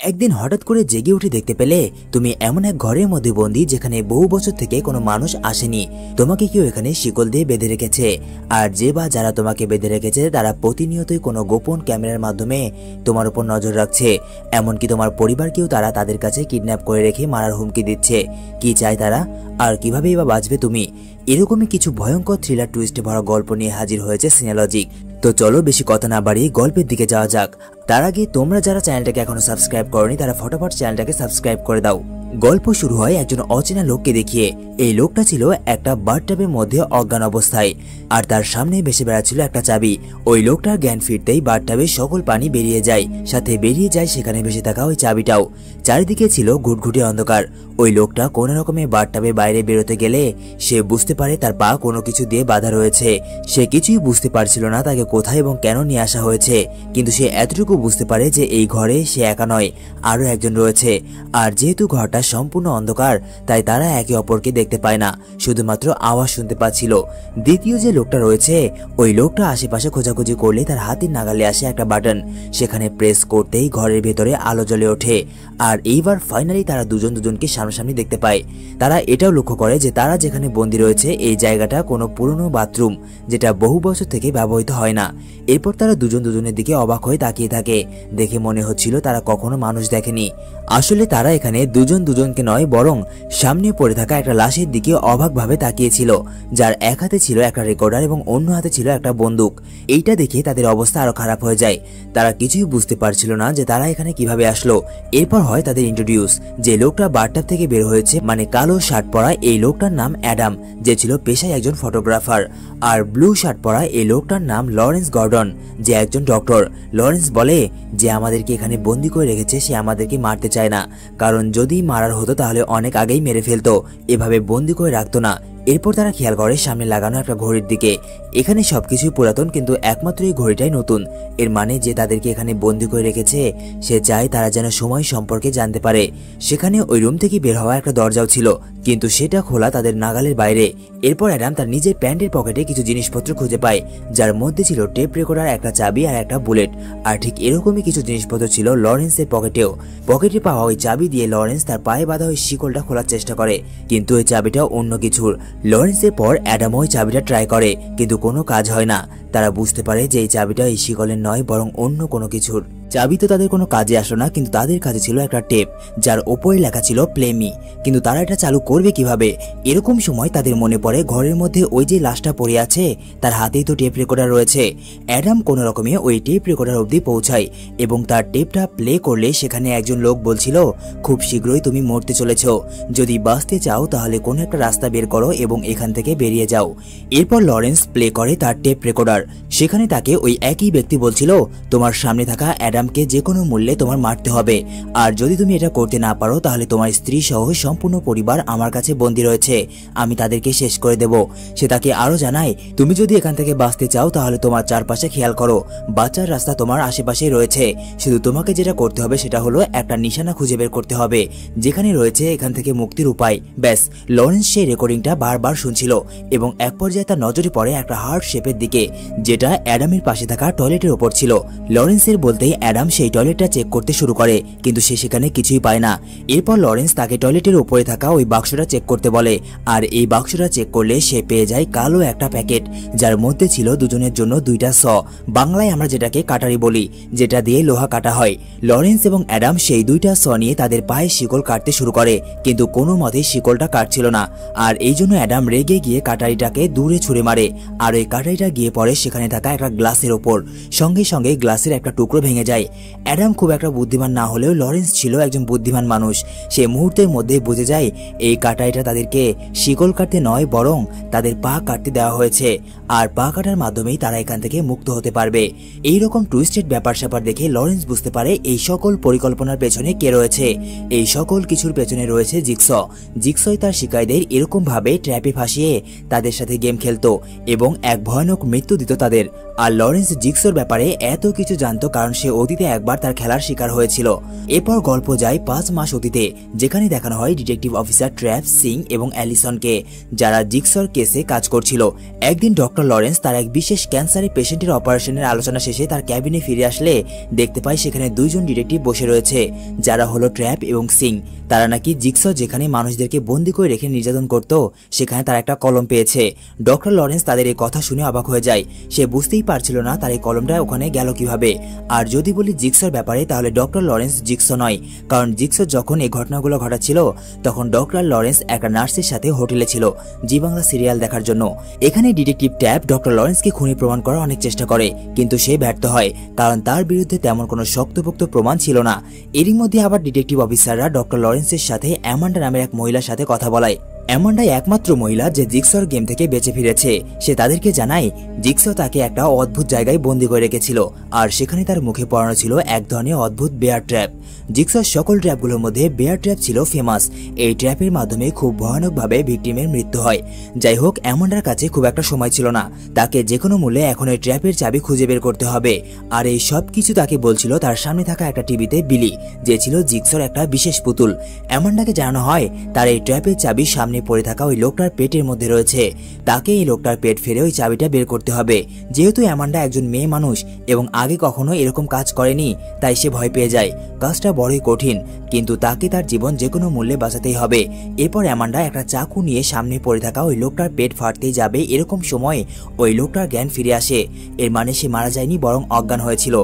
একদিন হঠাৎ করে জেগে উঠে দেখতে পেলে তুমি এমন এক ঘরের মধ্যে বন্দী যেখানে বহু বছর থেকে কোনো মানুষ আসেনি। তোমাকে কেউ এখানে শিকল দিয়ে বেঁধে রেখেছে, আর যে বা যারা তোমাকে বেঁধে রেখেছে তারা প্রতিনিয়তই কোনো গোপন ক্যামেরার মাধ্যমে তোমার উপর নজর রাখছে। এমনকি তোমার পরিবারকেও তারা তাদের কাছে কিডন্যাপ করে রেখে মারার হুমকি দিচ্ছে। কি চায় তারা, আর কিভাবেই বা বাঁচবে তুমি? এরকমই কিছু ভয়ঙ্কর থ্রিলার টুইস্টে ভরা গল্প নিয়ে হাজির হয়েছে সিনেলজিক। তো চলো বেশি কথা না বাড়িয়ে গল্পের দিকে যাওয়া যাক। তার আগে তোমরা যারা চ্যানেলটাকে এখনো সাবস্ক্রাইব করোনি তারা ফটাফট চ্যানেলটাকে সাবস্ক্রাইব করে দাও। গল্প শুরু হয় একজন অচেনা লোককে দেখিয়ে। এই লোকটা ছিল একটা বাথটাবের মধ্যে অজ্ঞান অবস্থায়, আর তার সামনে ভেসে বেড়াচ্ছিল একটা চাবি। ওই লোকটার জ্ঞান ফিরতেই বাথটাবের সকল পানি বেরিয়ে যায়, সাথে বেরিয়ে যায় সেখানে ভেসে থাকা ওই চাবিটাও। চারিদিকে ছিল ঘুটঘুটে অন্ধকার। ওই লোকটা কোনো রকমে বাথটাবের বাইরে বেরোতে গেলে সে বুঝতে পারে তার পা কোনো কিছু দিয়ে বাঁধা রয়েছে। সে কিছুই বুঝতে পারছিল না তাকে কোথায় এবং কেন নিয়ে আসা হয়েছে, কিন্তু সে এতটুকু বুঝতে পারে যে এই ঘরে সে একা নয়, আরো একজন রয়েছে। আর যেহেতু ঘরটা সম্পূর্ণ অন্ধকার, তাই তারা একে অপরকে দেখতে পায় না, শুধুমাত্র আওয়াজ শুনতে পাচ্ছিল। দ্বিতীয় যে লোকটা রয়েছে, ওই লোকটা আশেপাশে খোঁজাখুঁজি করলে তার হাতের নাগালে আসে একটা বাটন। সেখানে প্রেস করতেই ঘরের ভেতরে আলো জ্বলে ওঠে। আর এইবার ফাইনালি তারা দুজন দুজনকে সামনাসামনি দেখতে পায়। তারা এটাও লক্ষ্য করে যে তারা যেখানে বন্দী রয়েছে এই জায়গাটা কোনো পুরনো বাথরুম, যেটা বহু বছর থেকে ব্যবহৃত হয় না। এরপর তারা দুজন দুজনের দিকে অবাক হয়ে তাকিয়ে থাকে। দেখে মনে হচ্ছিল তারা কখনো মানুষ দেখেনি। আসলে তারা এখানে দুজন দুজনকে নয়, বরং সামনে পড়ে থাকা একটা লাশের দিকে অবাকভাবে তাকিয়েছিল, যার এক হাতে ছিল একটা রেকর্ডার এবং অন্য হাতে ছিল একটা বন্দুক। এইটা দেখে তাদের অবস্থা আরো খারাপ হয়ে যায়। তারা কিছুই বুঝতে পারছিল না যে তারা এখানে কিভাবে আসলো। এরপর হয় তাদের ইন্ট্রোডিউস। যে লোকটা বাথটাব থেকে বের হয়েছে, মানে কালো শার্ট পরা এই লোকটার নাম অ্যাডাম, যে ছিল পেশায় একজন ফটোগ্রাফার। আর ব্লু শার্ট পরা এই লোকটার নাম লরেন্স গর্ডন, যে একজন ডক্টর। লরেন্স বলে যে আমাদেরকে এখানে বন্দি করে রেখেছে, সে আমাদেরকে মারতে চায় না, কারণ যদি মারার হতো তাহলে অনেক আগেই মেরে ফেলতো, এভাবে বন্দি করে রাখতো না। এরপর তারা খেয়াল করে সামনে লাগানো একটা ঘড়ির দিকে। এখানে সবকিছুই পুরাতন, কিন্তু একমাত্র এই ঘড়িটাই নতুন। এর মানে যে তাদেরকে এখানে বন্দি করে রেখেছে সে চায় তারা যেন সময় সম্পর্কে জানতে পারে। সেখানে ওই রুম থেকে বের হওয়া একটা দরজাও ছিল, কিন্তু সেটা খোলা তাদের নাগালের বাইরে। এরপর অ্যাডাম তার নিজের প্যান্টের পকেটে কিছু জিনিসপত্র খুঁজে পায়, যার মধ্যে ছিল টেপ রেকর্ডার, একটা চাবি আর একটা বুলেট। আর ঠিক এরকমই কিছু জিনিসপত্র ছিল লরেন্সের পকেটেও। পকেটে পাওয়া ওই চাবি দিয়ে লরেন্স তার পায়ে বাঁধা ওই শিকলটা খোলার চেষ্টা করে, কিন্তু ওই চাবিটা অন্য কিছুর। লরেন্সের পর অ্যাডাম ওই চাবিটা ট্রাই করে, কিন্তু কোনো কাজ হয় না। তারা বুঝতে পারে যে এই চাবিটা এই শিকলের নয়, বরং অন্য কোনো কিছুর। চাবি তো তাদের কোনো কাজে আসলো না, কিন্তু তাদের কাছে ছিল একটা টেপ, যার ওপরে লেখা ছিল প্লে মি। কিন্তু তারা এটা চালু করবে কিভাবে? এরকম সময় তাদের মনে পড়ে ঘরের মধ্যে ওই যে লাশটা পড়ে আছে, তার হাতেই তো টেপ রেকর্ডার রয়েছে। অ্যাডাম কোনো রকমে ওই টেপ রেকর্ডার অবধি পৌঁছায় এবং তার টেপটা প্লে করলে সেখানে একজন লোক বলছিল, খুব শীঘ্রই তুমি মরতে চলেছ, যদি বাঁচতে চাও তাহলে কোনো একটা রাস্তা বের করো এবং এখান থেকে বেরিয়ে যাও। এরপর লরেন্স প্লে করে তার টেপ রেকর্ডার। সেখানে তাকে ওই একই ব্যক্তি বলছিল, তোমার সামনে থাকা অ্যাডামকে যে কোনো মূল্যে তোমার মারতে হবে, আর যদি তুমি এটা করতে না পারো তাহলে তোমার স্ত্রী সহ সম্পূর্ণ পরিবার আমার কাছে বন্দী রয়েছে, আমি তাদেরকে শেষ করে দেব। সে তাকে আরো জানায়, তুমি যদি এখান থেকে বাঁচতে চাও তাহলে তোমার চারপাশে খেয়াল করো, বাঁচার রাস্তা তোমার আশেপাশেই রয়েছে, শুধু তোমাকে যেটা করতে হবে সেটা হলো একটা নিশানা খুঁজে বের করতে হবে যেখানে রয়েছে এখান থেকে মুক্তির উপায়। ব্যাস, লরেন্স সেই রেকর্ডিংটা বারবার শুনছিল এবং এক পর্যায়ে তার নজরে পড়ে একটা হার্ট শেপের দিকে, যেটা অ্যাডামের পাশে থাকা টয়লেটের ওপর ছিল। লরেন্সের বলতেই অ্যাডাম সেই টয়লেটটা চেক করতে শুরু করে, কিন্তু সে সেখানে কিছুই পায় না। এরপর লরেন্স তাকে টয়লেটের উপরে থাকা ওই বাক্সটা চেক করতে বলে, আর এই বাক্সটা চেক করলে সে পেয়ে যায় কালো একটা প্যাকেট, যার মধ্যে ছিল দুজনের জন্য দুইটা স, বাংলায় আমরা যেটাকে কাটারি বলি, যেটা দিয়ে লোহা কাটা হয়। লরেন্স এবং অ্যাডাম সেই দুইটা স নিয়ে তাদের পায়ে শিকল কাটতে শুরু করে, কিন্তু কোনো মতেই শিকলটা কাটছিল না। আর এই জন্য অ্যাডাম রেগে গিয়ে কাটারিটাকে দূরে ছুঁড়ে মারে, আর ওই কাটারিটা গিয়ে পড়ে সেখানে থাকা একটা গ্লাসের ওপর। সঙ্গে সঙ্গে গ্লাসের একটা টুকরো ভেঙে যায়। অ্যাডাম খুব একটা বুদ্ধিমান না হলেও লরেন্স ছিল একজন বুদ্ধিমান মানুষ। সে মুহূর্তের মধ্যে বুঝে যায় এই কাটারিটা তাদেরকে শিকল কাটতে নয়, বরং তাদের পা কাটতে দেওয়া হয়েছে, আর পা কাটার মাধ্যমেই তারা এখান থেকে মুক্ত হতে পারবে। এইরকম টুইস্টেড ব্যাপার স্যাপার দেখে লরেন্স বুঝতে পারে এই সকল পরিকল্পনার পেছনে কে রয়েছে। এই সকল কিছুর পেছনে রয়েছে জিগস। জিগসই তার শিকারীদের এরকম ভাবে ট্র্যাপে ফাঁসিয়ে তাদের সাথে গেম খেলতো এবং এক ভয়ানক মৃত্যু দিত তাদের। আর লরেন্স জিক্সর ব্যাপারে এত কিছু জানতো কারণ সে অতীতে একবার তার খেলার শিকার হয়েছিল। এরপর গল্প যায় 5 মাস অতীতে, যেখানে দেখানো হয় ডিটেকটিভ অফিসার ট্র্যাভ, সিং এবং অ্যালিসনকে, যারা জিক্সর কেসে কাজ করছিল। একদিন ডক্টর লরেন্স তার এক বিশেষ ক্যান্সারের পেশেন্টের অপারেশনের আলোচনা শেষে তার ক্যাবিনে ফিরে আসলে দেখতে পায় সেখানে 2 জন ডিটেকটিভ বসে রয়েছে, যারা হলো ট্র্যাভ এবং সিং। তারা নাকি জিক্সর যেখানে মানুষদেরকে বন্দী করে রেখে নির্যাতন করত সেখানে তার একটা কলম পেয়েছে। ডক্টর লরেন্স তাদের এই কথা শুনে অবাক হয়ে যায়। সে বুঝতেই পারছিল না তার এই কলমটা ওখানে গেল কিভাবে। আর যদি বলি জিক্সর ব্যাপারে, তাহলে ডক্টর লরেন্স জিক্স নয়, কারণ জিক্সর যখন এই ঘটনাগুলো ঘটাচ্ছিল তখন ডক্টর লরেন্স একটা নার্সের সাথে হোটেলে ছিল জি বাংলা সিরিয়াল দেখার জন্য। এখানে ডিটেকটিভ ট্যাব ডক্টর লরেন্সকে খুনি প্রমাণ করার অনেক চেষ্টা করে, কিন্তু সে ব্যর্থ হয় কারণ তার বিরুদ্ধে তেমন কোনো শক্তপোক্ত প্রমাণ ছিল না। এরই মধ্যে আবার ডিটেকটিভ অফিসাররা ডক্টর লরেন্সের সাথে অ্যামান্ডা নামের এক মহিলার সাথে কথা বলায়। অ্যামান্ডাই একমাত্র মহিলা যে জিক্সর গেম থেকে বেঁচে ফিরেছে। সে তাদেরকে জানায় জিক্সর তাকে একটা অদ্ভুত জায়গায় বন্দী করে রেখেছিল, আর সেখানে তার মুখে পড়ানো ছিল এক ধরনের অদ্ভুত বেয়ার ট্র্যাপ। জিক্সর সকল ট্র্যাপগুলোর মধ্যে বেয়ার ট্র্যাপ ছিল ফেমাস। এই ট্র্যাপের মাধ্যমে খুব ভয়ানকভাবে ভিকটিমের মৃত্যু হয়। যাই হোক, অ্যামান্ডার কাছে খুব একটা সময় ছিল না, তাকে যে কোনো মূল্যে এখন এই ট্র্যাপের চাবি খুঁজে বের করতে হবে। আর এই সব কিছু তাকে বলছিল তার সামনে থাকা একটা টিভিতে বিলি, যে ছিল জিক্সর একটা বিশেষ পুতুল। অ্যামান্ডাকে জানানো হয় তার এই ট্র্যাপের চাবি সামনে পড়ে থাকা ওই লোকটার পেটের মধ্যে রয়েছে, তাকে এই লোকটার পেট ফেলে ওই চাবিটা বের করতে হবে। যেহেতু অ্যামান্ডা একজন মেয়ে মানুষ এবং আগে কখনো এরকম কাজ করেনি, তাই সে ভয় পেয়ে যায়। কাজটা বড়ই কঠিন, কিন্তু তাকে তার জীবন যে কোনো মূল্যে বাঁচাতেই হবে। এরপর অ্যামান্ডা একটা চাকু নিয়ে সামনে পড়ে থাকা ওই লোকটার পেট ফাটতেই যাবে, এরকম সময় ওই লোকটার জ্ঞান ফিরে আসে। এর মানে সে মারা যায়নি, বরং অজ্ঞান হয়েছিল।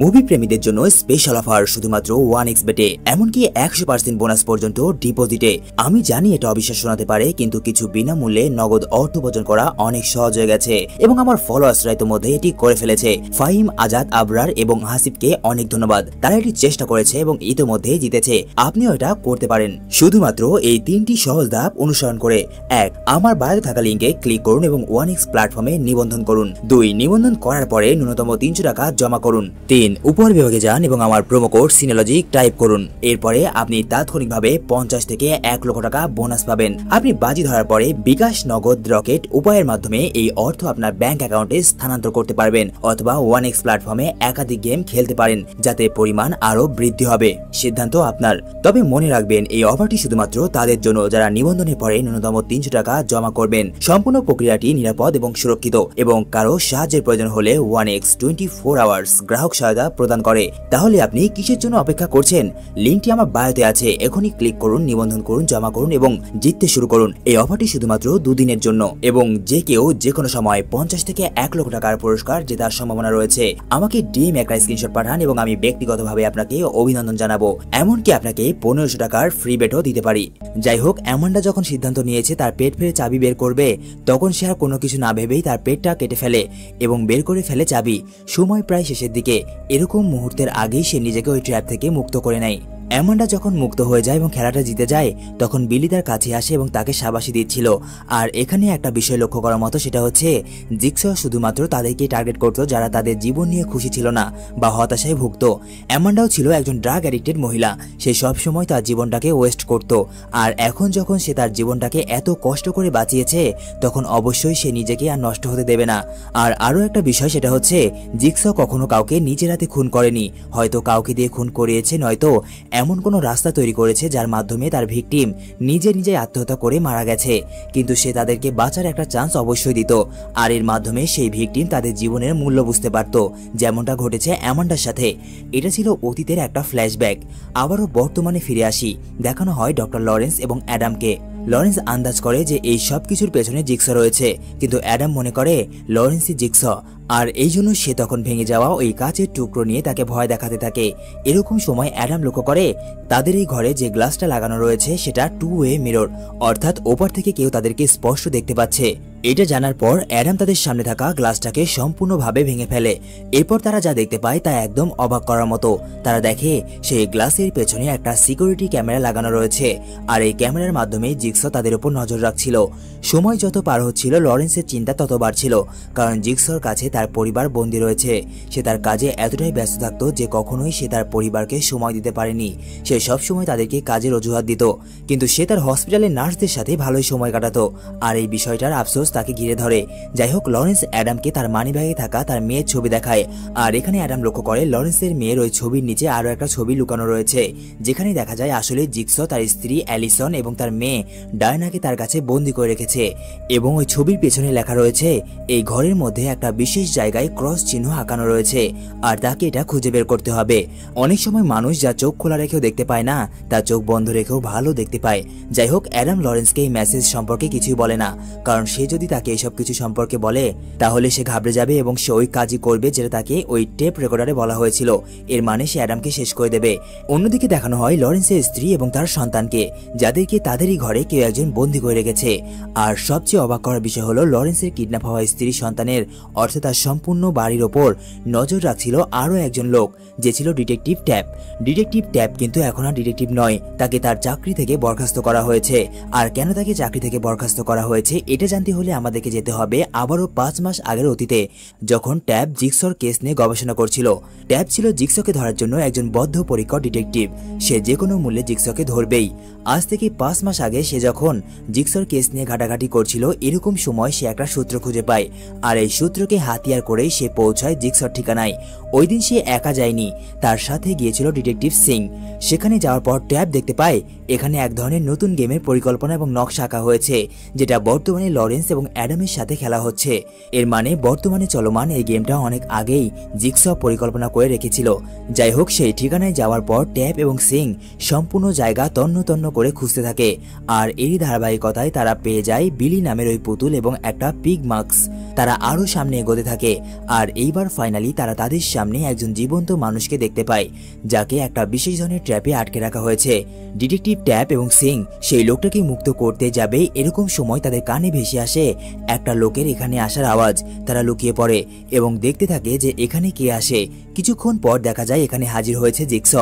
মুভি প্রেমীদের জন্য স্পেশাল অফার শুধুমাত্র 1xBet-এ, এমনকি 100% বোনাস পর্যন্ত ডিপোজিটে। আমি জানি এটা অবিশ্বাস শোনাতে পারে, কিন্তু কিছু বিনামূল্যে নগদ অর্থ উপার্জন করা অনেক সহজ হয়ে গেছে এবং আমার ফলোয়ার্সরা ইতিমধ্যে এটি করে ফেলেছে। ফাহিম, আজাদ, আবরার এবং হাসিবকে অনেক ধন্যবাদ, তারা এটি চেষ্টা করেছে এবং ইতিমধ্যে জিতেছে। আপনিও এটা করতে পারেন শুধুমাত্র এই 3টি সহজ ধাপ অনুসরণ করে। 1. আমার বায়োতে থাকা লিঙ্কে ক্লিক করুন এবং 1x প্ল্যাটফর্মে নিবন্ধন করুন। 2. নিবন্ধন করার পরে ন্যূনতম 300 টাকা জমা করুন। 3. উপর বিভাগে যান এবং আমার প্রোমো কোড সিনেলজিক টাইপ করুন। এরপরে আপনি তাৎক্ষণিকভাবে 50 থেকে 1 লক্ষ টাকা বোনাস পাবেন। আপনি বাজি ধরার পরে বিকাশ, নগদ, রকেট উপায়ের মাধ্যমে এই অর্থ আপনার ব্যাংক অ্যাকাউন্টে স্থানান্তর করতে পারবেন, অথবা 1x প্ল্যাটফর্মে একাধিক গেম খেলতে পারেন, যাতে পরিমাণ আরো বৃদ্ধি হবে। সিদ্ধান্ত আপনার। তবে মনে রাখবেন, এই অফারটি শুধুমাত্র তাদের জন্য যারা নিবন্ধনের পরে ন্যূনতম 300 টাকা জমা করবেন। সম্পূর্ণ প্রক্রিয়াটি নিরাপদ এবং সুরক্ষিত, এবং কারো সাহায্যের প্রয়োজন হলে 1x 24 আওয়ার্স গ্রাহক সহায়তা প্রদান করে। তাহলে আপনি কিসের জন্য অপেক্ষা করছেন? লিঙ্কটি আমার বায়োতে আছে, এখনই ক্লিক করুন, নিবন্ধন করুন, জমা করুন এবং জিততে শুরু করুন। এই অফারটি শুধুমাত্র 2 দিনের জন্য, এবং যে কেউ যে কোনো সময় 50 থেকে 1 লক্ষ টাকার পুরস্কার জেতার সম্ভাবনা রয়েছে। আমাকে ডিএম একটা স্ক্রিনশট পাঠান এবং আমি ব্যক্তিগতভাবে আপনাকে অভিনন্দন জানাবো। এমনকি আপনাকে 1500 টাকার ফ্রি বেটও দিতে পারি। যাই হোক, অ্যামান্ডা যখন সিদ্ধান্ত নিয়েছে তার পেট ফেলে চাবি বের করবে, তখন সে আর কোনো কিছু না ভেবেই তার পেটটা কেটে ফেলে এবং বের করে ফেলে চাবি। সময় প্রায় শেষের দিকে। এরকম মুহূর্তের আগেই সে নিজেকে ওই ট্র্যাপ থেকে মুক্ত করে নেয়। অ্যামান্ডা যখন মুক্ত হয়ে যায় এবং খেলাটা জিতে যায়, তখন বিলি তার কাছে আসে এবং তাকে শাবাশি দিচ্ছিল। আর এখানে একটা বিষয় লক্ষ্য করার মতো, সেটা হচ্ছে জিক্সর শুধুমাত্র তাদেরকে টার্গেট করত যারা তাদের জীবন নিয়ে খুশি ছিল না বা হতাশায় ভুগত। অ্যামান্ডাও ছিল একজন ড্রাগ অ্যাডিক্টেড মহিলা। সে সবসময় তার জীবনটাকে ওয়েস্ট করত, আর এখন যখন সে তার জীবনটাকে এত কষ্ট করে বাঁচিয়েছে, তখন অবশ্যই সে নিজেকে আর নষ্ট হতে দেবে না। আর আরও একটা বিষয়, সেটা হচ্ছে জিক্সর কখনো কাউকে নিজের হাতে খুন করেনি। হয়তো কাউকে দিয়ে খুন করিয়েছে, নয়তো এমন কোনো রাস্তা তৈরি করেছে যার মাধ্যমে তার ভিকটিম নিজে নিজে আত্মহত্যা করে মারা গেছে। কিন্তু সে তাদেরকে বাঁচার একটা চান্স অবশ্যই দিত, আর এর মাধ্যমে সেই ভিকটিম তাদের জীবনের মূল্য বুঝতে পারত, যেমনটা ঘটেছে অ্যামান্ডার সাথে। এটা ছিল অতীতের একটা ফ্ল্যাশব্যাক। আবারও বর্তমানে ফিরে আসি। দেখানো হয় ডক্টর লরেন্স এবং অ্যাডামকে। লরেন্স আন্দাজ করে যে এই সব কিছুর পেছনে জিক্সা রয়েছে, কিন্তু অ্যাডাম মনে করে লরেন্সই জিক্সা, আর এই জন্য সে তখন ভেঙে যাওয়া ওই কাচের টুকরো নিয়ে তাকে ভয় দেখাতে থাকে। এরকম সময় অ্যাডাম লক্ষ্য করে তাদের এই ঘরে যে গ্লাসটা লাগানো রয়েছে সেটা 2-ওয়ে মিরর, অর্থাৎ ওপার থেকে কেউ তাদেরকে স্পষ্ট দেখতে পাচ্ছে। এটা জানার পর অ্যাডাম তাদের সামনে থাকা গ্লাসটাকে সম্পূর্ণভাবে ভেঙে ফেলে। এরপর তারা যা দেখতে পায় তা একদম অবাক করার মতো। তারা দেখে সেই গ্লাসের পেছনে একটা সিকিউরিটি ক্যামেরা লাগানো রয়েছে, আর এই ক্যামেরার মাধ্যমে জিক্সা তাদের উপর নজর রাখছিল। সময় যত পার হচ্ছিল, লরেন্সের চিন্তা তত বাড়ছিল, কারণ জিক্সর কাছে তার তার পরিবার বন্দী রয়েছে। সে তার কাজে এতটাই ব্যস্ত থাকতো যে কখনোই সে তার পরিবারকে সময় দিতে পারেনি। সে সবসময় তাদেরকে কাজের অজুহাত দিত, কিন্তু সে তার হসপিটালের নার্সদের সাথে ভালোই সময় কাটাতো। আর এই বিষয়টার আফসোস তাকে ঘিরে ধরে। যাই হোক, লরেন্স অ্যাডামকে তার মানিব্যাগে থাকা তার মেয়ের ছবি দেখায়। আর এখানে অ্যাডাম লক্ষ্য করে লরেন্সের মেয়ের ওই ছবির নিচে আরো একটা ছবি লুকানো রয়েছে, যেখানে দেখা যায় আসলে জিগসো তার স্ত্রী অ্যালিসন এবং তার মেয়ে ডায়নাকে তার কাছে বন্দী করে রেখেছে। এবং ওই ছবির পেছনে লেখা রয়েছে এই ঘরের মধ্যে একটা বিশেষ জায়গায় ক্রস চিহ্ন আঁকানো রয়েছে, আর তাকে এটা খুঁজে বের করতে হবে। অনেক সময় মানুষ যা চোখ খোলা রেখেও দেখতে পায় না, তা চোখ বন্ধ রেখেও ভালো দেখতে পায়। যাই হোক, অ্যাডাম লরেন্সকে এই মেসেজ সম্পর্কে কিছুই বলে না, কারণ সে যদি তাকে এসব কিছু সম্পর্কে বলে তাহলে সে ঘাবড়ে যাবে এবং সে ওই কাজই করবে যেটা তাকে ওই টেপ রেকর্ডারে বলা হয়েছিল। এর মানে সে অ্যাডামকে শেষ করে দেবে। অন্যদিকে দেখানো হয় লরেন্সের স্ত্রী এবং তার সন্তানকে, যাদেরকে তাদেরই ঘরে কেউ একজন বন্দী করে রেখেছে। আর সবচেয়ে অবাক করার বিষয় হলো লরেন্সের কিডন্যাপ হওয়া স্ত্রী সন্তানের অর্থাৎ তার সম্পূর্ণ বাড়ির ওপর নজর রাখছিল আরো একজন লোক, যে ছিল ডিটেকটিভ ট্যাপ। ডিটেকটিভ ট্যাপ কিন্তু এখন আর ডিটেকটিভ নয়, তাকে তার চাকরি থেকে বরখাস্ত করা হয়েছে। আর কেন তাকে চাকরি থেকে বরখাস্ত করা হয়েছে এটা জানতে হলে আমাদেরকে যেতে হবে আবারও 5 মাস আগের অতীতে, যখন ট্যাপ জিগসর কেস নিয়ে গবেষণা করছিল। ট্যাপ ছিল জিগসকে ধরার জন্য একজন বদ্ধপরিকর ডিটেকটিভ। সে যে কোনো মূল্যে জিগসকে ধরবেই। আজ থেকে 5 মাস আগে সে যখন জিগসর কেস নিয়ে ঘাটাঘাটি করছিল, এরকম সময় সে একটা সূত্র খুঁজে পায়। আর এই সূত্রকে হাতিয়ার করেই সে পৌঁছায় জিগসর ঠিকানায়। ওই দিন সে একা যায়নি, তার সাথে গিয়েছিল ডিটেকটিভ সিং। সেখানে যাওয়ার পর ট্যাপ দেখতে পায় এখানে এক ধরনের নতুন গেমের পরিকল্পনা এবং নকশা আঁকা হয়েছে, যেটা বর্তমানে লরেন্স এবং অ্যাডামের সাথে খেলা হচ্ছে। এর মানে বর্তমানে চলমান এই গেমটা অনেক আগেই জিগস পরিকল্পনা করে রেখেছিল। যাই হোক, সেই ঠিকানায় যাওয়ার পর ট্যাপ এবং সিং সম্পূর্ণ জায়গা তন্ন তন্ন করে খুঁজতে থাকে। আর এরই ধারাবাহিকতায় তারা পেয়ে যায় বিলি নামের ওই পুতুল এবং একটা পিগ মাস্ক। তারা আরো সামনে এগোতে থাকে, আর এইবার ফাইনালি তারা তাদের সামনে একজন জীবন্ত মানুষকে দেখতে পায়, যাকে একটা বিশেষ ধরনের ট্র্যাপে আটকে রাখা হয়েছে। ডিটেকটিভ ট্যাপ এবং সিং সেই লোকটাকে মুক্ত করতে যাবে, এরকম সময় তাদের কানে ভেসে আসে একটা লোকের এখানে আসার আওয়াজ। তারা লুকিয়ে পড়ে এবং দেখতে থাকে যে এখানে কে আসে। কিছুক্ষণ পর দেখা যায় এখানে হাজির হয়েছে জিগস।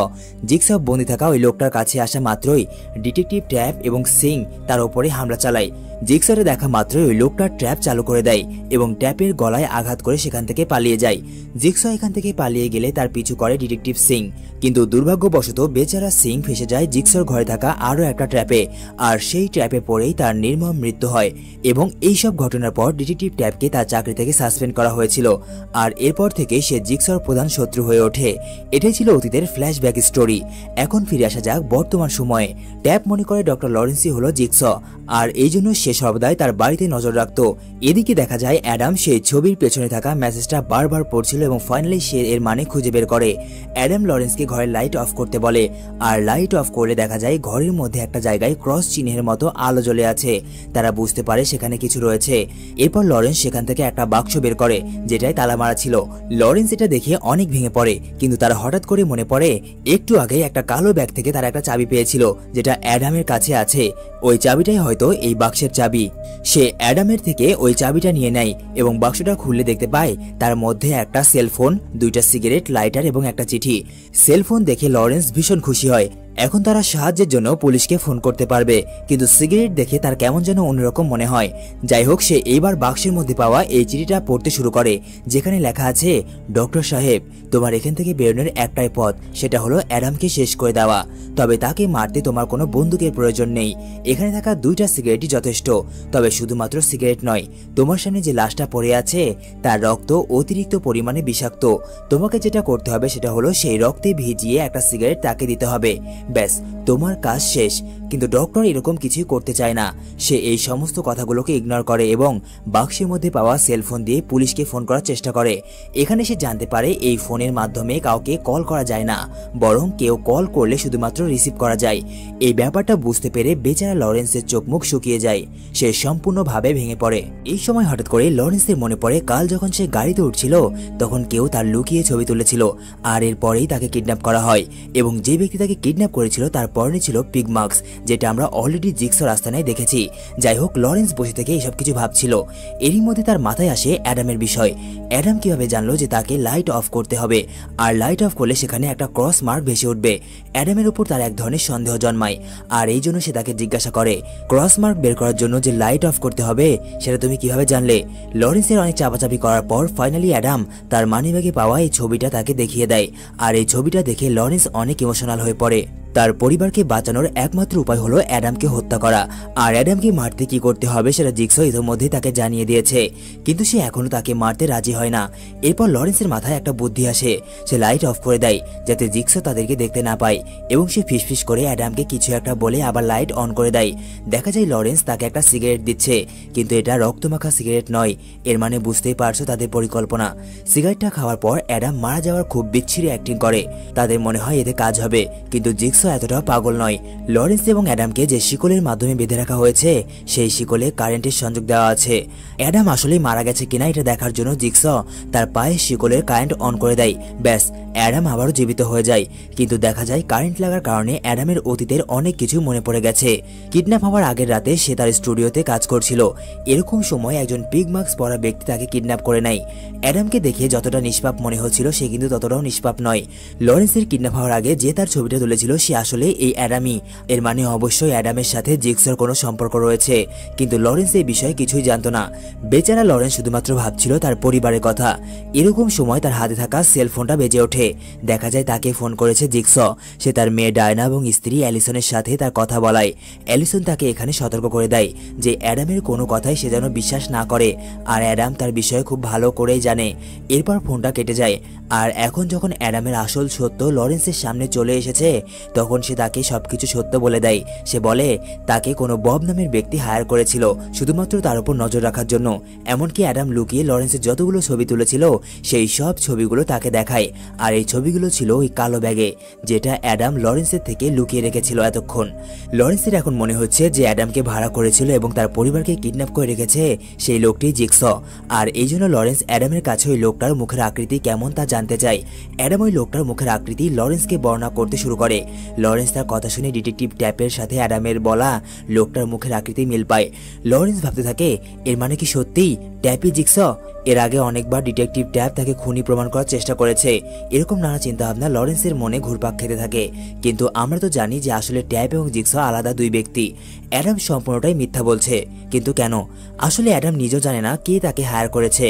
জিগস বন্দি থাকা ওই লোকটার কাছে আসা মাত্রই ডিটেকটিভ ট্যাপ এবং সিং তার উপরে হামলা চালায়। জিগসরে দেখা মাত্রই ওই লোকটা ট্র্যাপ চালু করে দেয় এবং ট্যাপের গলায় আঘাত করে সেখান থেকে পালিয়ে যায়। জিগস এখান থেকে পালিয়ে গেলে তার পিছু করে ডিটেকটিভ সিং, কিন্তু দুর্ভাগ্যবশত বেচারা সিং ফেসে যায় জিগসর ঘরে থাকা আরো একটা ট্র্যাপে। আর সেই ট্র্যাপে পড়েই তার নির্মম মৃত্যু হয়। এবং এইসব ঘটনার পর ডিটেকটিভ ট্যাপকে তার চাকরি থেকে সাসপেন্ড করা হয়েছিল। আর এরপর থেকে সে জিগসর প্রধান শত্রু হয়ে ওঠে। এটাই ছিল অতীতের ফ্ল্যাশব্যাক স্টোরি। এখন ফিরে আসা যাক বর্তমান সময়ে। ট্যাপ মনে করে ডক্টর লরেন্সই হলো জিগস, আর এই জন্য সে সর্বদাই তার বাড়িতে নজর রাখত। এদিকে দেখা যায় অ্যাডাম সেই ছবির পেছনে থাকা মেসেজটা বারবার পড়ছিল এবং ফাইনালি সে এর মানে খুঁজে বের করে। অ্যাডাম লরেন্সকে ঘরের লাইট অফ করতে বলে, আর লাইট অফ করলে দেখা যায় ঘরের মধ্যে একটা জায়গায় ক্রস চিহ্নের মতো আলো জ্বলে আছে। তারা বুঝতে পারে সেখানে কিছু রয়েছে। এরপর লরেন্স সেখান থেকে একটা বাক্স বের করে, যেটাই তালা মারা ছিল। লরেন্স এটা দেখে অনেক ভেঙে পড়ে, কিন্তু তার হঠাৎ করে মনে পড়ে একটু আগে একটা কালো ব্যাগ থেকে তারা একটা চাবি পেয়েছিল, যেটা অ্যাডামের কাছে আছে। ওই চাবিটাই হয়তো এই বাক্সের চাবি। সে অ্যাডামের থেকে ওই চাবিটা নিয়ে নেয় এবং বাক্সটা খুললে দেখতে পায় তার মধ্যে একটা সেলফোন, 2টা সিগারেট, লাইটার এবং একটা চিঠি। সেলফোন দেখে লরেন্স ভীষণ খুশি হয়। এখন তারা সাহায্যের জন্য পুলিশকে ফোন করতে পারবে, কিন্তু সিগারেট দেখে তার কেমন যেন অন্যরকম মনে হয়। যাই হোক, সে এইবার বাক্সের মধ্যে পাওয়া এই চিঠিটা পড়তে শুরু করে, যেখানে লেখা আছে, ডক্টর সাহেব, তোমার এখান থেকে বেরোনোর একটাই পথ, সেটা হলো অ্যাডামকে শেষ করে দেওয়া। তবে তাকে মারতে তোমার কোনো বন্দুকের প্রয়োজন নেই। এখানে থাকা 2টা সিগারেটই যথেষ্ট। তবে শুধুমাত্র সিগারেট নয়, তোমার সামনে যে লাশটা পড়ে আছে তার রক্ত অতিরিক্ত পরিমাণে বিষাক্ত। তোমাকে যেটা করতে হবে সেটা হলো সেই রক্তে ভিজিয়ে একটা সিগারেট তাকে দিতে হবে। ব্যাস, তোমার কাজ শেষ। কিন্তু ডক্টর এরকম কিছুই করতে চায় না। সে এই সমস্ত কথাগুলোকে ইগনোর করে এবং বাক্সের মধ্যে পাওয়া সেলফোন দিয়ে পুলিশকে ফোন করার চেষ্টা করে। এখানে সে জানতে পারে এই ফোনের মাধ্যমে কাউকে কল করা যায় না, বরং কেউ কল করলে শুধুমাত্র রিসিভ করা যায়। এই ব্যাপারটা বুঝতে পেরে বেচারা লরেন্সের চোখ মুখ শুকিয়ে যায়। সে সম্পূর্ণভাবে ভেঙে পড়ে। এই সময় হঠাৎ করে লরেন্সের মনে পড়ে কাল যখন সে গাড়িতে উঠছিল তখন কেউ তার লুকিয়ে ছবি তুলেছিল, আর এরপরেই তাকে কিডন্যাপ করা হয়। এবং যে ব্যক্তি তাকে কিডন্যাপ করেছিল তার পরনে ছিল পিগ মাস্ক, যেটা আমরা অলরেডি জিগসর আস্তানায় দেখেছি। যাই হোক, লরেন্স বসে থেকে এইসব কিছু ভাবছিল। এরই মধ্যে তার মাথায় আসে অ্যাডামের বিষয়। অ্যাডাম কিভাবে জানলো যে তাকে লাইট অফ করতে হবে, আর লাইট অফ করলে সেখানে একটা ক্রস মার্ক ভেসে উঠবে। অ্যাডামের উপর তার এক ধরনের সন্দেহ জন্মায়। আর এই জন্য সে তাকে জিজ্ঞাসা করে, ক্রস মার্ক বের করার জন্য যে লাইট অফ করতে হবে সেটা তুমি কিভাবে জানলে? লরেন্সের অনেক চাপাচাপি করার পর ফাইনালি অ্যাডাম তার মানিব্যাগে পাওয়া এই ছবিটা তাকে দেখিয়ে দেয়। আর এই ছবিটা দেখে লরেন্স অনেক ইমোশনাল হয়ে পড়ে। তার পরিবারকে বাঁচানোর একমাত্র উপায় হলো অ্যাডামকে হত্যা করা। আর অ্যাডামকে মারতে কি করতে হবে সেটা জিগসো ইতিমধ্যে তাকে জানিয়ে দিয়েছে, কিন্তু সে এখনো তাকে মারতে রাজি হয় না। এরপর লরেন্সের মাথায় একটা বুদ্ধি আসে। সে লাইট অফ করে দেয় যাতে জিগসো তাদেরকে দেখতে না পায়, এবং সে ফিসফিস করে অ্যাডামকে কিছু একটা বলে আবার লাইট অন করে দেয়। দেখা যায় লরেন্স তাকে একটা সিগারেট দিচ্ছে, কিন্তু এটা রক্তমাখা সিগারেট নয়। এর মানে বুঝতেই পারছো তাদের পরিকল্পনা। সিগারেটটা খাওয়ার পর অ্যাডাম মারা যাওয়ার খুব বিচ্ছিরি অ্যাক্টিং করে। তাদের মনে হয় এতে কাজ হবে, কিন্তু জিগসো এতটা পাগল নয়। লরেন্স এবং অ্যাডামকে যে শিকলের মাধ্যমে বেঁধে রাখা হয়েছে সেই শিকলে কারেন্টের সংযোগ দেওয়া আছে। অ্যাডাম আসলে মারা গেছে কিনা এটা দেখার জন্য জিগসো তার পায়ে শিকলের কারেন্ট অন করে দেয়। ব্যাস, অ্যাডাম আবারও জীবিত হয়ে যায়। কিন্তু দেখা যায় কারেন্ট লাগার কারণে অ্যাডামের অতীতের অনেক কিছু মনে পড়ে গেছে। কিডন্যাপ হওয়ার আগের রাতে সে তার স্টুডিওতে কাজ করছিল। এরকম সময় একজন পিগ মাস্ক পরা ব্যক্তি তাকে কিডন্যাপ করে নেয়। অ্যাডামকে দেখে যতটা নিষ্পাপ মনে হচ্ছিল সে কিন্তু ততটাও নিষ্পাপ নয়। লরেন্সের কিডন্যাপ হওয়ার আগে যে তার ছবিটা তুলেছিল সে আসলে এই অ্যাডামই। এর মানে অবশ্যই অ্যাডামের সাথে জিগসোর কোনো সম্পর্ক রয়েছে, কিন্তু লরেন্স এই বিষয়ে কিছুই জানতো না। বেচারা লরেন্স শুধুমাত্র ভাবছিল তার পরিবারের কথা। এরকম সময় তার হাতে থাকা সেলফোনটা বেজে ওঠে। দেখা যায় তাকে ফোন করেছে জিগসো। সে তার মেয়ে ডায়না এবং স্ত্রী অ্যালিসনের সাথে তার কথা বলায়। অ্যালিসন তাকে এখানে সতর্ক করে দেয় যে অ্যাডামের কোনো কথাই সে যেন বিশ্বাস না করে, আর অ্যাডাম তার বিষয়ে খুব ভালো করেই জানে। এরপর ফোনটা কেটে যায়। আর এখন যখন অ্যাডামের আসল সত্য লরেন্সের সামনে চলে এসেছে তখন সে তাকে সবকিছু সত্য বলে দেয়। সে বলে তাকে কোনো বব নামের ব্যক্তি হায়ার করেছিল শুধুমাত্র তার উপর নজর রাখার জন্য। এমনকি অ্যাডাম লুকিয়ে লরেন্সের যতগুলো ছবি তুলেছিল সেই সব ছবিগুলো তাকে দেখায়। আর এই ছবিগুলো ছিল ওই কালো ব্যাগে, যেটা অ্যাডাম লরেন্সের থেকে লুকিয়ে রেখেছিল এতক্ষণ। লরেন্সের এখন মনে হচ্ছে যে অ্যাডামকে ভাড়া করেছিল এবং তার পরিবারকে কিডন্যাপ করে রেখেছে সেই লোকটি জিগসো। আর এই জন্য লরেন্স অ্যাডামের কাছে ওই লোকটার মুখের আকৃতি কেমন তা জানতে চায়। অ্যাডাম ওই লোকটার মুখের আকৃতি লরেন্সকে বর্ণনা করতে শুরু করে। লরেন্স তার কথা শুনে ডিটেকটিভ ট্যাপের সাথে অ্যাডামের বলা লোকটার মুখের আকৃতি মিল পায়। লরেন্স ভাবতে থাকে এর মানে কি সত্যিই ট্যাপই জিগসো? এর আগে অনেকবার ডিটেকটিভ ট্যাপ তাকে খুনি প্রমাণ করার চেষ্টা করেছে। এরকম নানা চিন্তাভাবনা লরেন্সের মনে ঘুরপাক খেতে থাকে। কিন্তু আমরা তো জানি যে আসলে ট্যাপ এবং জিগসো আলাদা দুই ব্যক্তি। অ্যাডাম সম্পূর্ণটাই মিথ্যা বলছে, কিন্তু কেন? আসলে অ্যাডাম নিজেও জানে না কে তাকে হায়ার করেছে।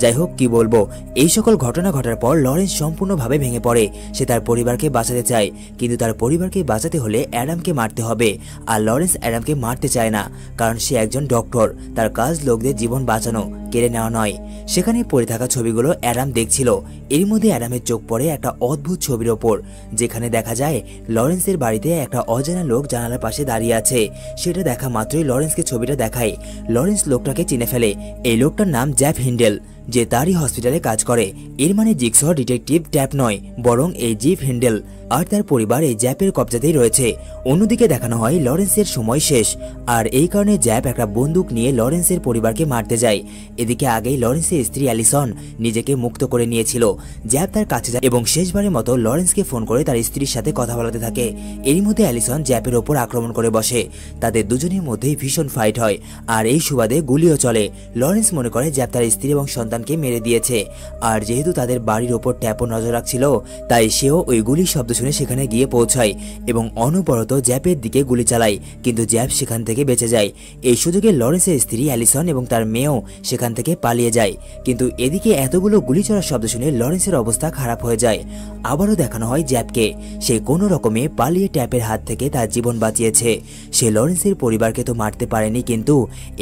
যাই হোক, কি বলবো, এই সকল ঘটনা ঘটার পর লরেন্স সম্পূর্ণভাবে ভেঙে পড়ে। সে তার পরিবারকে বাঁচাতে চায়, কিন্তু তার পরিবারকে বাঁচাতে হলে অ্যাডামকে মারতে হবে। আর লরেন্স অ্যাডামকে মারতে চায় না, কারণ সে একজন ডক্টর। তার কাজ লোকদের জীবন বাঁচানো, কেড়ে নেওয়া নয়। সেখানে পড়ে থাকা ছবিগুলো অ্যাডাম দেখছিল। এর মধ্যে অ্যাডামের চোখ পড়ে একটা অদ্ভুত ছবির ওপর, যেখানে দেখা যায় লরেন্সের বাড়িতে একটা অজানা লোক জানালার পাশে দাঁড়িয়ে আছে। সেটা দেখা মাত্রই লরেন্সকে ছবিটা দেখায়। লরেন্স লোকটাকে চিনে ফেলে। এই লোকটার নাম জ্যাপ হিন্ডেল, যে তারই হসপিটালে কাজ করে। এর মানে জিগসো ডিটেকটিভ ট্যাপ নয়, বরং এই জিপ হিন্ডেল আর তার পরিবার এই জ্যাপের কবজাতেই রয়েছে। অন্যদিকে দেখানো হয় লরেন্সের সময় শেষ, আর এই কারণে জ্যাপ একটা বন্দুক নিয়ে লরেন্সের পরিবারকে মারতে যায়। এদিকে আগেই লরেন্সের স্ত্রী অ্যালিসন নিজেকে মুক্ত করে নিয়েছিল। জ্যাপ তার কাছে যায় এবং শেষবারের মতো লরেন্সকে ফোন করে তার স্ত্রীর সাথে কথা বলাতে থাকে। এরই মধ্যে অ্যালিসন জ্যাপের ওপর আক্রমণ করে বসে। তাদের দুজনের মধ্যেই ভীষণ ফাইট হয়, আর এই সুবাদে গুলিও চলে। লরেন্স মনে করে জ্যাপ তার স্ত্রী এবং সন্তানকে মেরে দিয়েছে, আর যেহেতু তাদের বাড়ির ওপর ট্যাপও নজর রাখছিল তাই সেও ওই গুলির শব্দ শুনে সেখানে গিয়ে পৌঁছায় এবং অনবরত জ্যাপের দিকে গুলি চালায়, কিন্তু জ্যাপ সেখান থেকে বেঁচে যায়। এই সুযোগে লরেন্সের স্ত্রী অ্যালিসন এবং তার মেয়েও সেখান থেকে পালিয়ে যায়। কিন্তু এদিকে এতগুলো গুলি চলার শব্দ শুনে লরেন্সের অবস্থা খারাপ হয়ে যায়। আবারও দেখানো হয় জ্যাপকে। সে কোনো রকমে পালিয়ে ট্যাপের হাত থেকে তার জীবন বাঁচিয়েছে। সে লরেন্সের পরিবারকে তো মারতে পারেনি, কিন্তু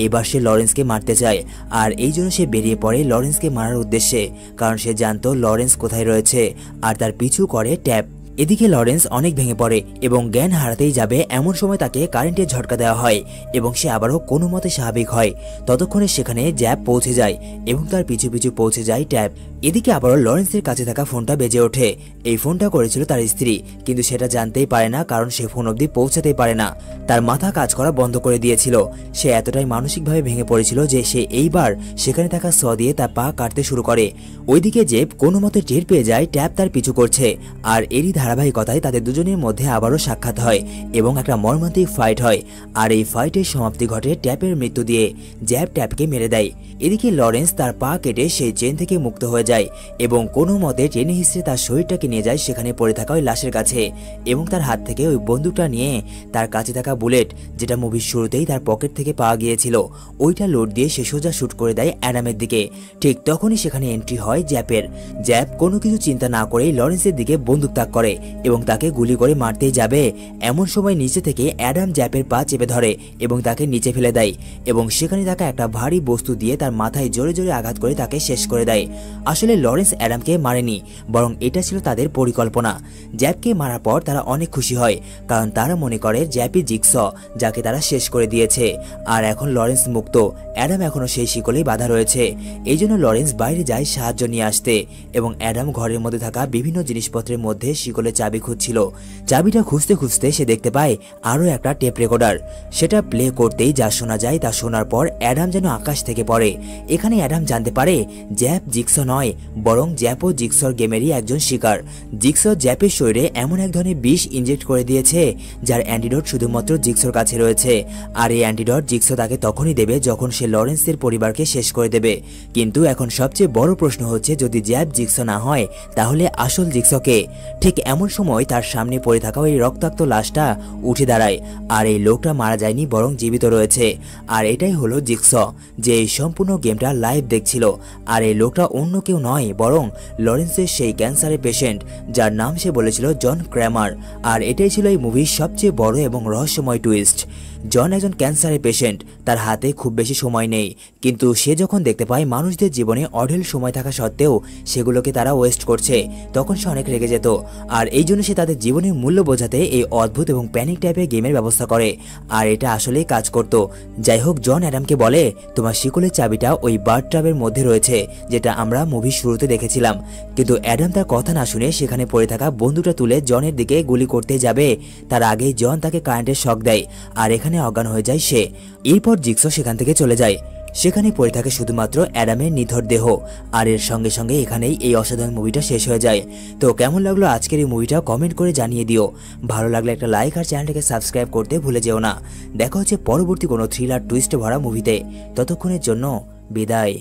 এবার সে লরেন্সকে মারতে চায়। আর এই জন্য সে বেরিয়ে পড়ে লরেন্সকে মারার উদ্দেশ্যে, কারণ সে জানতো লরেন্স কোথায় রয়েছে, আর তার পিছু করে ট্যাপ। এদিকে লরেন্স অনেক ভেঙে পড়ে এবং জ্ঞান হারাতেই যাবে এমন সময় তাকে কারেন্টের ঝটকা দেওয়া হয় এবং সে আবারও কোনো মতে স্বাভাবিক হয়। ততক্ষণে সেখানে জ্যাপ পৌঁছে যায় এবং তার পিছু পিছু পৌঁছে যায় ট্যাপ। এদিকে আবারও লরেন্সের কাছে থাকা ফোনটা বেজে ওঠে। এই ফোনটা করেছিল তার স্ত্রী, কিন্তু সেটা জানতেই পারে না, কারণ সে ফোন অবধি পৌঁছাতেই পারে না। তার মাথা কাজ করা বন্ধ করে দিয়েছিল। সে এতটাই মানসিকভাবে ভেঙে পড়েছিল যে সে এইবার সেখানে থাকা স দিয়ে তার পা কাটতে শুরু করে। ওইদিকে জেব কোনো মতে টের পেয়ে যায় ট্যাপ তার পিছু করছে, আর এরই ধারাবাহিকতায় তাদের দুজনের মধ্যে আবারও সাক্ষাৎ হয় এবং একটা মর্মান্তিক ফাইট হয়। আর এই ফাইটের সমাপ্তি ঘটে ট্যাপের মৃত্যু দিয়ে। জ্যাব ট্যাপকে মেরে দেয়। এদিকে লরেন্স তার পা কেটে সেই চেন থেকে মুক্ত হয়ে যায় এবং কোনো মতে টেনে হিসেবে তার শরীরটাকে নিয়ে যায় সেখানে পড়ে থাকা ওই লাশের কাছে এবং তার হাত থেকে ওই বন্দুকটা নিয়ে তার কাছে থাকা বুলেট, যেটা মুভির শুরুতেই তার পকেট থেকে পাওয়া গিয়েছিল, ওইটা লোড দিয়ে সে সোজা শুট করে দেয় অ্যাডামের দিকে। ঠিক তখনই সেখানে এন্ট্রি হয় জ্যাপের। জ্যাপ কোনো কিছু চিন্তা না করেই লরেন্সের দিকে বন্দুক তাক করে এবং তাকে গুলি করে মারতেই যাবে এমন সময় নিচে থেকে অ্যাডাম জ্যাপের পা চেপে ধরে এবং তাকে নিচে ফেলে দেয় এবং সেখানে থাকা একটা ভারী বস্তু দিয়ে তার মাথায় জোরে জোরে আঘাত করে তাকে শেষ করে দেয়। আসলে লরেন্স অ্যাডামকে মারেনি, বরং এটা ছিল তাদের পরিকল্পনা। জ্যাপকে মারার পর তারা অনেক খুশি হয়, কারণ তারা মনে করে জ্যাপই জিগস, যাকে তারা শেষ করে দিয়েছে। আর এখন লরেন্স মুক্ত, অ্যাডাম এখনো সেই শিকলেই বাধা রয়েছে। এই জন্য লরেন্স বাইরে যায় সাহায্য নিয়ে আসতে এবং অ্যাডাম ঘরের মধ্যে থাকা বিভিন্ন জিনিসপত্রের মধ্যে শিকলের চাবি খুঁজছিল। চাবিটা খুঁজতে খুঁজতে সে দেখতে পায় আরও একটা টেপ রেকর্ডার। সেটা প্লে করতেই যা শোনা যায় তা শোনার পর অ্যাডাম যেন আকাশ থেকে পড়ে। এখানে অ্যাডাম জানতে পারে জ্যাপ জিগস নয়, বরং জ্যাপও জিগসর গেমেরই একজন শিকার। জিগস জ্যাপের শরীরে এমন এক ধরনের বিষ ইনজেক্ট করে দিয়েছে যার অ্যান্টিডোট শুধুমাত্র জিগসর কাছে রয়েছে। আর এই অ্যান্টিডোট জিগস তাকে তখনই দেবে যখন সে লরেন্সের পরিবারকে শেষ করে দেবে। কিন্তু এখন সবচেয়ে বড় প্রশ্ন হচ্ছে, যদি জ্যাপ জিগস না হয় তাহলে আসল জিগস কে? ঠিক এমন সময় তার সামনে পড়ে থাকা ওই রক্তাক্ত লাশটা উঠে দাঁড়ায়। আর এই লোকটা মারা যায়নি, বরং জীবিত রয়েছে। আর এটাই হলো জিগস, যে এই সম্পূর্ণ গেমটা লাইভ দেখছিল। আর এই লোকটা অন্য কেউ নয়, বরং লরেন্সের সেই ক্যান্সারের পেশেন্ট, যার নাম সে বলেছিল জন ক্র্যামার। আর এটাই ছিল এই মুভির সবচেয়ে বড় এবং রহস্যময় টুইস্ট। জন একজন ক্যান্সারের পেশেন্ট, তার হাতে খুব বেশি সময় নেই, কিন্তু সে যখন দেখতে পায় মানুষদের জীবনে অঢেল সময় থাকা সত্ত্বেও সেগুলোকে তারা ওয়েস্ট করছে, তখন সে অনেক রেগে যেত। আর এই জন্য সে তাদের জীবনের মূল্য বোঝাতে এই অদ্ভুত এবং প্যানিক টাইপের গেমের ব্যবস্থা করে। আর এটা আসলেই কাজ করত। যাই হোক, জন অ্যাডামকে বলে তোমার শিকলের চাবিটা ওই বার্ড ট্রাবের মধ্যে রয়েছে, যেটা আমরা মুভির শুরুতে দেখেছিলাম। কিন্তু অ্যাডাম তার কথা না শুনে সেখানে পড়ে থাকা বন্দুকটা তুলে জনের দিকে গুলি করতে যাবে, তার আগেই জন তাকে কারেন্টের শক দেয় আর এখানে অজ্ঞান হয়ে যায় সে। এরপর জিগস সেখান থেকে চলে যায়। সেখানে পড়ে থাকে শুধুমাত্র অ্যাডামের নিথর দেহ। আর এর সঙ্গে সঙ্গে এখানেই এই অসাধারণ মুভিটা শেষ হয়ে যায়। তো কেমন লাগলো আজকের এই মুভিটা কমেন্ট করে জানিয়ে দিও। ভালো লাগলে একটা লাইক আর চ্যানেলটাকে সাবস্ক্রাইব করতে ভুলে যেও না। দেখা হচ্ছে পরবর্তী কোনো থ্রিলার টুইস্টে ভরা মুভিতে। ততক্ষণের জন্য বিদায়।